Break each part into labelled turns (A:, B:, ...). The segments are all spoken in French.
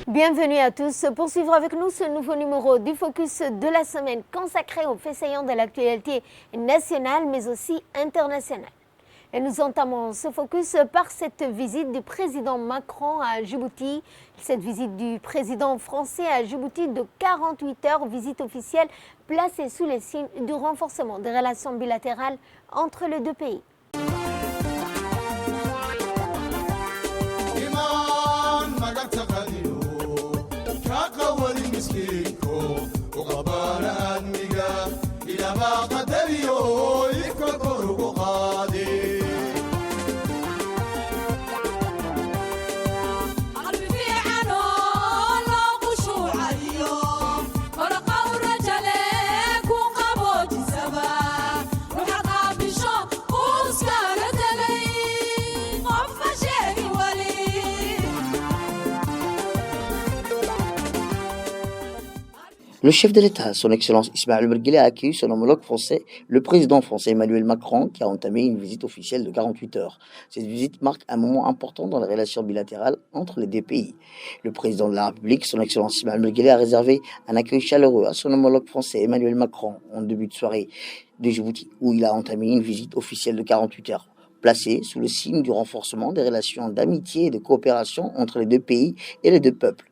A: Bienvenue à tous pour suivre avec nous ce nouveau numéro du Focus de la semaine consacré aux faits saillants de l'actualité nationale mais aussi internationale. Et nous entamons ce focus par cette visite du président Macron à Djibouti. Cette visite du président français à Djibouti de 48 heures, visite officielle placée sous les signes du renforcement des relations bilatérales entre les deux pays.
B: Le chef de l'État, son Excellence Ismaël Omar Guelleh, a accueilli son homologue français, le président français Emmanuel Macron, qui a entamé une visite officielle de 48 heures. Cette visite marque un moment important dans les relations bilatérales entre les deux pays. Le président de la République, son Excellence Ismaël Omar Guelleh, a réservé un accueil chaleureux à son homologue français Emmanuel Macron en début de soirée de Djibouti, où il a entamé une visite officielle de 48 heures, placée sous le signe du renforcement des relations d'amitié et de coopération entre les deux pays et les deux peuples.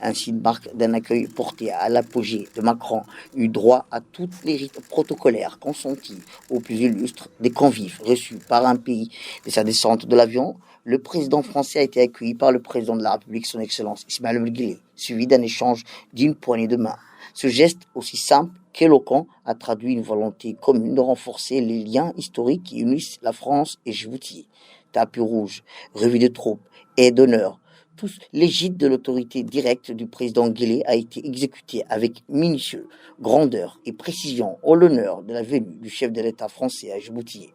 B: Ainsi, une marque d'un accueil porté à l'apogée de Macron eut droit à toutes les rites protocolaires consentis aux plus illustres des convives reçus par un pays. Dès sa descente de l'avion, le président français a été accueilli par le président de la République, son Excellence Ismaël Omar Guelleh, suivi d'un échange d'une poignée de main. Ce geste, aussi simple qu'éloquent, a traduit une volonté commune de renforcer les liens historiques qui unissent la France et Djibouti. Tapis rouge, revue de troupes et d'honneur, tous l'égide de l'autorité directe du président Guelleh a été exécuté avec minutieux, grandeur et précision en l'honneur de la venue du chef de l'État français à Djibouti.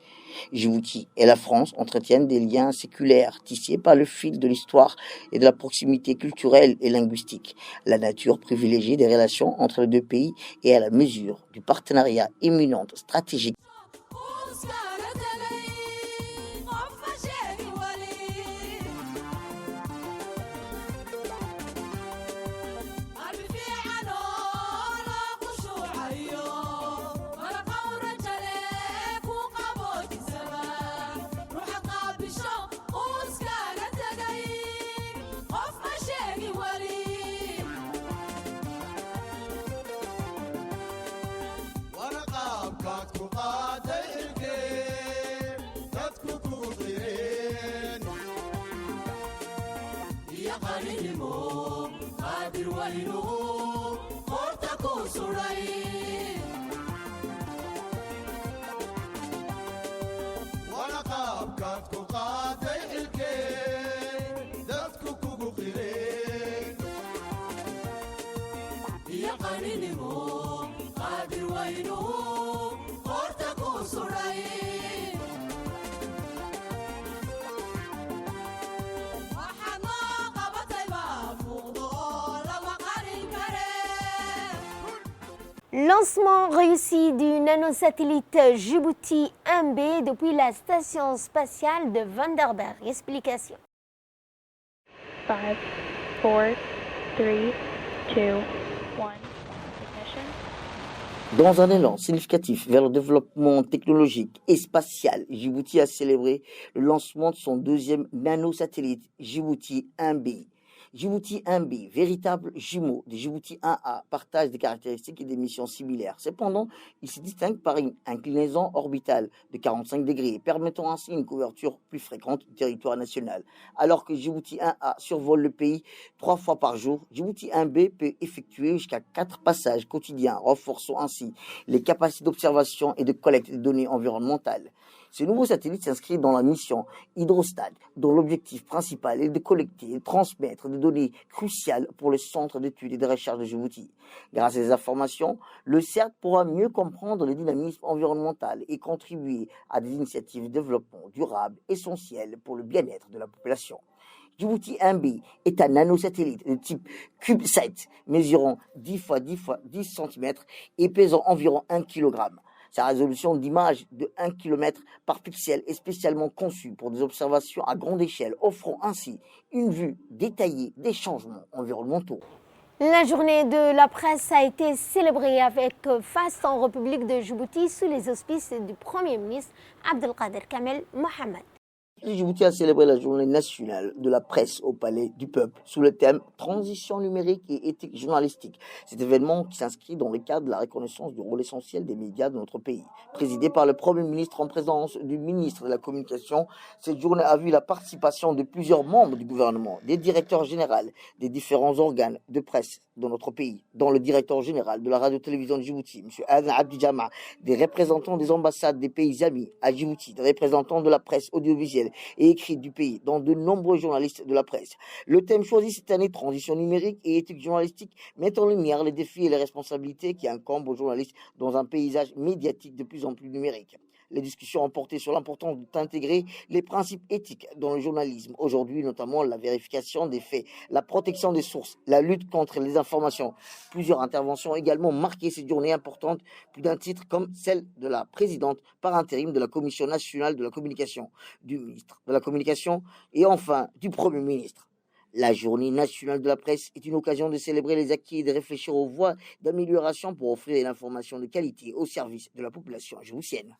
B: Djibouti et la France entretiennent des liens séculaires tissés par le fil de l'histoire et de la proximité culturelle et linguistique. La nature privilégiée des relations entre les deux pays est à la mesure du partenariat éminent stratégique.
A: Lancement réussi du nanosatellite Djibouti 1B depuis la station spatiale de Vandenberg. Explication.
C: 5, 4, 3, 2, 1. Ignition.
B: Dans un élan significatif vers le développement technologique et spatial, Djibouti a célébré le lancement de son deuxième nanosatellite Djibouti 1B. Djibouti 1B, véritable jumeau de Djibouti 1A, partage des caractéristiques et des missions similaires. Cependant, il se distingue par une inclinaison orbitale de 45 degrés, permettant ainsi une couverture plus fréquente du territoire national. Alors que Djibouti 1A survole le pays 3 fois par jour, Djibouti 1B peut effectuer jusqu'à 4 passages quotidiens, renforçant ainsi les capacités d'observation et de collecte des données environnementales. Ce nouveau satellite s'inscrit dans la mission Hydrostat, dont l'objectif principal est de collecter et de transmettre des données cruciales pour le centre d'études et de recherche de Djibouti. Grâce à ces informations, le CERT pourra mieux comprendre le dynamisme environnemental et contribuer à des initiatives de développement durable essentielles pour le bien-être de la population. Djibouti 1B est un nanosatellite de type CubeSat, mesurant 10 x 10 x 10 cm et pesant environ 1 kg. Sa résolution d'image de 1 km par pixel est spécialement conçue pour des observations à grande échelle, offrant ainsi une vue détaillée des changements environnementaux.
A: La journée de la presse a été célébrée avec faste en République de Djibouti sous les auspices du Premier ministre Abdelkader Kamel Mohamed.
B: Djibouti a célébré la journée nationale de la presse au Palais du Peuple sous le thème Transition numérique et éthique journalistique. Cet événement qui s'inscrit dans le cadre de la reconnaissance du rôle essentiel des médias de notre pays. Présidé par le Premier ministre en présence du ministre de la Communication, cette journée a vu la participation de plusieurs membres du gouvernement, des directeurs généraux des différents organes de presse de notre pays, dont le directeur général de la radio-télévision de Djibouti, M. Adnan Abdi Jama, des représentants des ambassades des pays amis à Djibouti, des représentants de la presse audiovisuelle et écrite du pays, dont de nombreux journalistes de la presse. Le thème choisi cette année, transition numérique et éthique journalistique, met en lumière les défis et les responsabilités qui incombent aux journalistes dans un paysage médiatique de plus en plus numérique. Les discussions ont porté sur l'importance d'intégrer les principes éthiques dans le journalisme. Aujourd'hui, notamment la vérification des faits, la protection des sources, la lutte contre les informations. Plusieurs interventions ont également marqué cette journée importante, plus d'un titre comme celle de la présidente par intérim de la Commission nationale de la communication, du ministre de la Communication et enfin du Premier ministre. La journée nationale de la presse est une occasion de célébrer les acquis et de réfléchir aux voies d'amélioration pour offrir l'information de qualité au service de la population djiboutienne.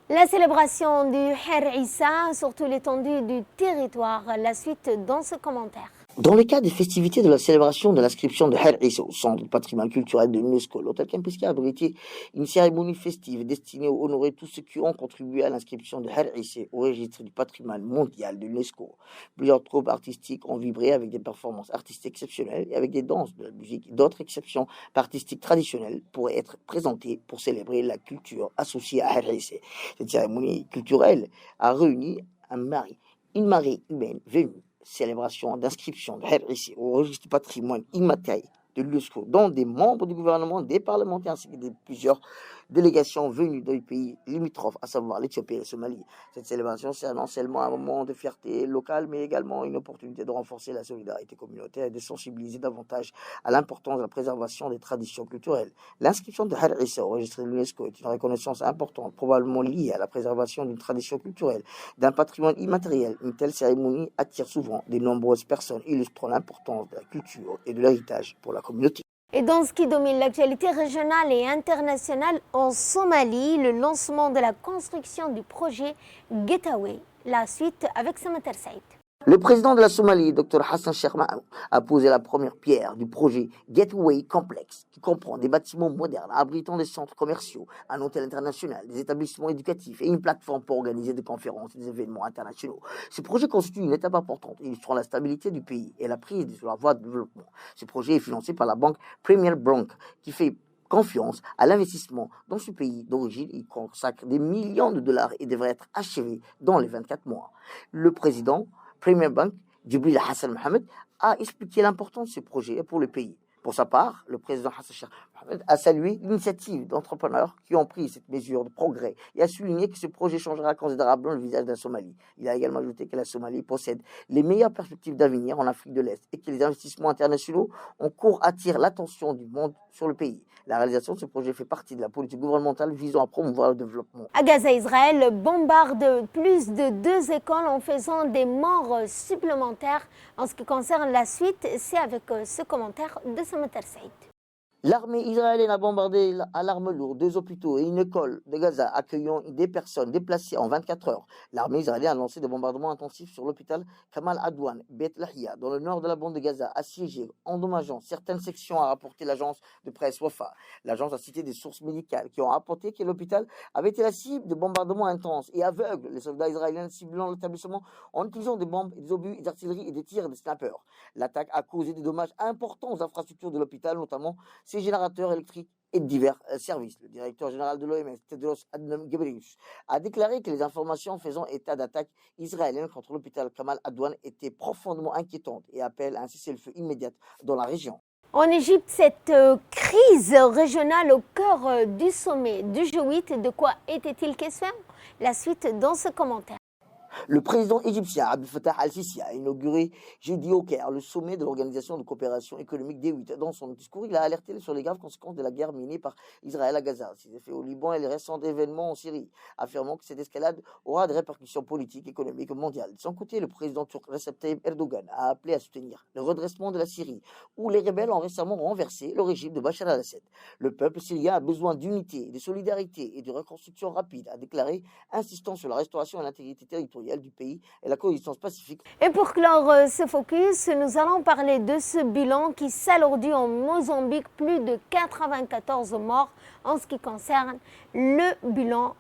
A: La célébration du Her Issa sur toute l'étendue du territoire. La suite dans ce commentaire.
B: Dans le cadre des festivités de la célébration de l'inscription de Her Issa au centre du patrimoine culturel de l'UNESCO, l'hôtel Kempinski a abrité une cérémonie festive destinée à honorer tous ceux qui ont contribué à l'inscription de Her Issa au registre du patrimoine mondial de l'UNESCO. Plusieurs troupes artistiques ont vibré avec des performances artistiques exceptionnelles et avec des danses, de la musique et d'autres exceptions artistiques traditionnelles pourraient être présentées pour célébrer la culture associée à Her Issa. Cette cérémonie culturelle a réuni une marée humaine venue. Célébration d'inscription de Her Issa au registre du patrimoine immatériel de l'UNESCO, dont des membres du gouvernement, des parlementaires ainsi que plusieurs délégations venues des pays limitrophes, à savoir l'Éthiopie et la Somalie. Cette célébration, c'est non seulement un moment de fierté locale, mais également une opportunité de renforcer la solidarité communautaire et de sensibiliser davantage à l'importance de la préservation des traditions culturelles. L'inscription de Her Issa au registre de l'UNESCO est une reconnaissance importante, probablement liée à la préservation d'une tradition culturelle, d'un patrimoine immatériel. Une telle cérémonie attire souvent de nombreuses personnes, illustrant l'importance de la culture et de l'héritage pour la communauté.
A: Et dans ce qui domine l'actualité régionale et internationale, en Somalie, le lancement de la construction du projet Getaway. La suite avec Samater Saïd.
B: Le président de la Somalie, Dr Hassan Sheikh Mohamud, a posé la première pierre du projet Gateway Complex, qui comprend des bâtiments modernes abritant des centres commerciaux, un hôtel international, des établissements éducatifs et une plateforme pour organiser des conférences et des événements internationaux. Ce projet constitue une étape importante, illustrant la stabilité du pays et la prise sur la voie de développement. Ce projet est financé par la banque Premier Bank, qui fait confiance à l'investissement dans ce pays d'origine. Il consacre des millions de dollars et devrait être achevé dans les 24 mois. Le président Premier Bank, Djibril Hassan Mohamed, a expliqué l'importance de ce projet pour le pays. Pour sa part, le président Hassan Sheikh Mohamud a salué l'initiative d'entrepreneurs qui ont pris cette mesure de progrès et a souligné que ce projet changera considérablement le visage de la Somalie. Il a également ajouté que la Somalie possède les meilleures perspectives d'avenir en Afrique de l'Est et que les investissements internationaux en cours attirent l'attention du monde sur le pays. La réalisation de ce projet fait partie de la politique gouvernementale visant à promouvoir le développement.
A: À Gaza, Israël bombarde plus de 2 écoles en faisant des morts supplémentaires. En ce qui concerne la suite, c'est avec ce commentaire de Samater Saïd.
B: L'armée israélienne a bombardé à l'arme lourde 2 hôpitaux et une école de Gaza accueillant des personnes déplacées en 24 heures. L'armée israélienne a lancé des bombardements intensifs sur l'hôpital Kamal Adwan, Beth Lahia, dans le nord de la bande de Gaza, assiégé, endommageant certaines sections, a rapporté l'agence de presse Wafa. L'agence a cité des sources médicales qui ont rapporté que l'hôpital avait été la cible de bombardements intenses et aveugles. Les soldats israéliens ciblant l'établissement en utilisant des bombes, des obus d'artillerie et des tirs de snipers. L'attaque a causé des dommages importants aux infrastructures de l'hôpital, notamment ses générateurs électriques et de divers services. Le directeur général de l'OMS, Tedros Adhanom Ghebreyesus, a déclaré que les informations faisant état d'attaques israéliennes contre l'hôpital Kamal Adwan étaient profondément inquiétantes et appellent à un cessez-le-feu immédiat dans la région.
A: En Égypte, cette crise régionale au cœur du sommet du G8, de quoi était-il question? La suite dans ce commentaire.
B: Le président égyptien Abdel Fattah al-Sisi a inauguré jeudi au Caire le sommet de l'Organisation de coopération économique D8. Dans son discours, il a alerté sur les graves conséquences de la guerre menée par Israël à Gaza, ses effets au Liban et les récents événements en Syrie, affirmant que cette escalade aura des répercussions politiques, économiques et mondiales. De son côté, le président turc Recep Tayyip Erdogan a appelé à soutenir le redressement de la Syrie, où les rebelles ont récemment renversé le régime de Bachar al-Assad. Le peuple syrien a besoin d'unité, de solidarité et de reconstruction rapide, a déclaré, insistant sur la restauration et l'intégrité territoriale du pays et la coexistence pacifique.
A: Et pour clore ce focus, nous allons parler de ce bilan qui s'alourdit en Mozambique, plus de 94 morts en ce qui concerne le bilan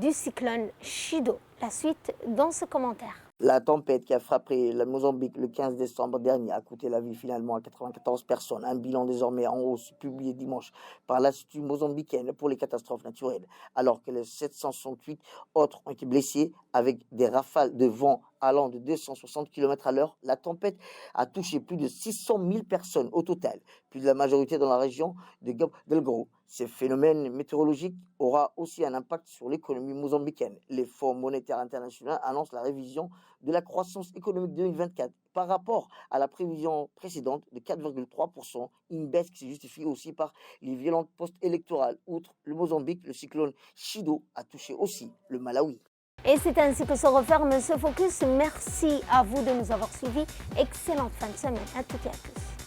A: du cyclone Chido. La suite dans ce commentaire.
B: La tempête qui a frappé le Mozambique le 15 décembre dernier a coûté la vie finalement à 94 personnes. Un bilan désormais en hausse publié dimanche par l'Institut mozambicaine pour les catastrophes naturelles, alors que les 768 autres ont été blessés avec des rafales de vent allant de 260 km à l'heure. La tempête a touché plus de 600 000 personnes au total, plus de la majorité dans la région de Cabo Delgado. Ce phénomène météorologique aura aussi un impact sur l'économie mozambicaine. Les Fonds monétaires internationaux annoncent la révision de la croissance économique 2024 par rapport à la prévision précédente de 4,3%, une baisse qui se justifie aussi par les violentes post-électorales. Outre le Mozambique, le cyclone Chido a touché aussi le Malawi.
A: Et c'est ainsi que se referme ce focus. Merci à vous de nous avoir suivis. Excellente fin de semaine à toutes et à tous.